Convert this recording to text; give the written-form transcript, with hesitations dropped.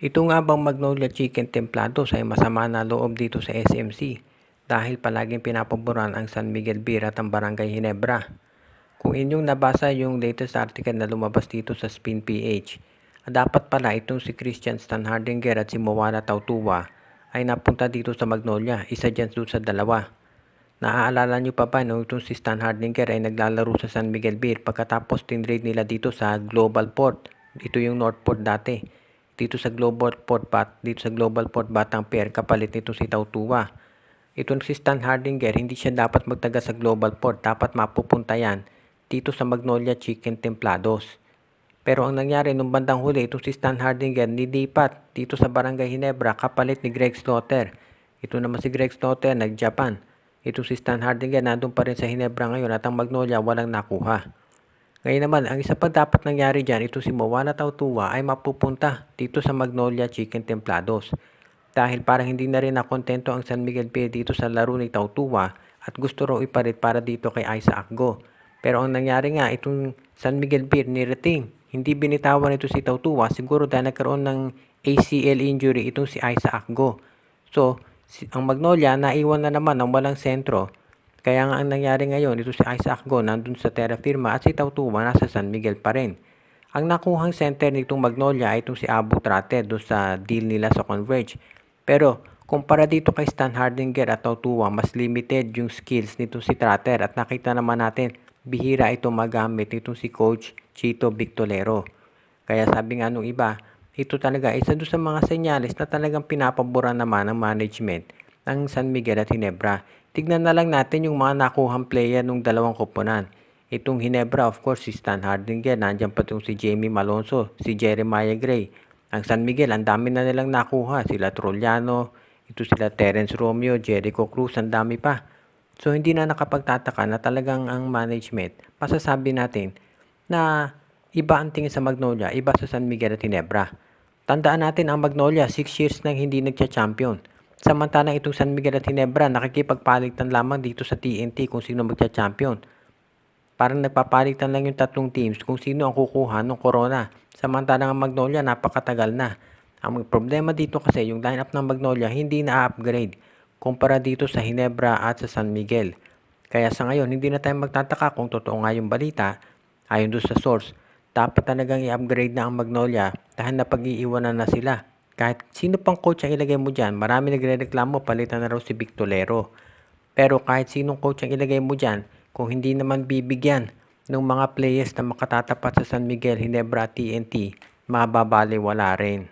Ito nga bang Magnolia Chicken Templados ay masama na loob dito sa SMC dahil palaging pinapaboran ang San Miguel Beer at ang Barangay Ginebra? Kung inyong nabasa yung latest article na lumabas dito sa Spin PH, dapat pala itong si Christian Stanhardinger at si Moana Tautuwa ay napunta dito sa Magnolia, isa dyan doon sa dalawa. Naaalala nyo pa ba nung itong si Stanhardinger ay naglalaro sa San Miguel Beer pagkatapos tinrade nila dito sa Global Port. Ito yung Northport dati. Dito sa Global Port Batang Pier kapalit nito si Tautuwa. Itong si Stanhardinger, hindi siya dapat magtaga sa Global Port, dapat mapupunta yan dito sa Magnolia Chicken Templados. Pero ang nangyari nung bandang huli, itong si Stanhardinger nilipat dito sa Barangay Ginebra kapalit ni Greg Slaughter. Ito naman si Greg Slaughter nag-Japan. Itong si Stanhardinger nandun pa rin sa Ginebra ngayon at ang Magnolia walang nakuha. Ngayon naman, ang isa pa dapat nangyari dyan, ito si Moana Tautuwa ay mapupunta dito sa Magnolia Chicken Templados. Dahil parang hindi na rin nakontento ang San Miguel Beer dito sa laro ni Tautuwa at gusto raw ipalit para dito kay Isaac Go. Pero ang nangyari nga, itong San Miguel Beer ni-retain. Hindi binitawan ito si Tautuwa siguro dahil nagkaroon ng ACL injury itong si Isaac Go. So, ang Magnolia naiwan na naman ng walang sentro. Kaya nga ang nangyari ngayon, ito si Isaac Go nandun sa Terra Firma at si Tautuwa nasa San Miguel pa rin. Ang nakuhang center nitong Magnolia ay itong si Abu Trate doon sa deal nila sa Converge. Pero kumpara dito kay Stanhardinger at Tautuwa, mas limited yung skills nitong si Trater at nakita naman natin bihira ito magamit itong si Coach Chito Victolero. Kaya sabi nga nung iba, ito talaga isa doon sa mga senyales na talagang pinapaboran naman ng management ng San Miguel at Ginebra. Tignan na lang natin yung mga nakuhang player ng dalawang koponan. Itong Ginebra, of course, si Stanhardinger, nandiyan pa itong si Jamie Malonzo, si Jeremiah Gray. Ang San Miguel, ang dami na nilang nakuha. Sila Trollano, ito sila Terence Romeo, Jericho Cruz, ang dami pa. So, hindi na nakapagtataka na talagang ang management, masasabi natin na iba ang tingin sa Magnolia, iba sa San Miguel at Ginebra. Tandaan natin ang Magnolia, 6 years nang hindi nagcha-champion. Samantalang itong San Miguel at Ginebra, nakikipagpalitan lamang dito sa TNT kung sino magcha-champion. Parang nagpapalitan lang yung tatlong teams kung sino ang kukuha ng corona. Samantalang ang Magnolia, napakatagal na. Ang problema dito kasi, yung lineup ng Magnolia hindi na-upgrade kumpara dito sa Ginebra at sa San Miguel. Kaya sa ngayon, hindi na tayo magtataka kung totoo nga yung balita, ayon doon sa source. Dapat talagang i-upgrade na ang Magnolia dahil napag-iiwanan na sila. Kahit sino pang coach ang ilagay mo dyan, marami nagre-reklamo, palitan na raw si Victolero. Pero kahit sinong coach ang ilagay mo dyan, kung hindi naman bibigyan ng mga players na makatatapat sa San Miguel, Ginebra, TNT, mababaliwala rin.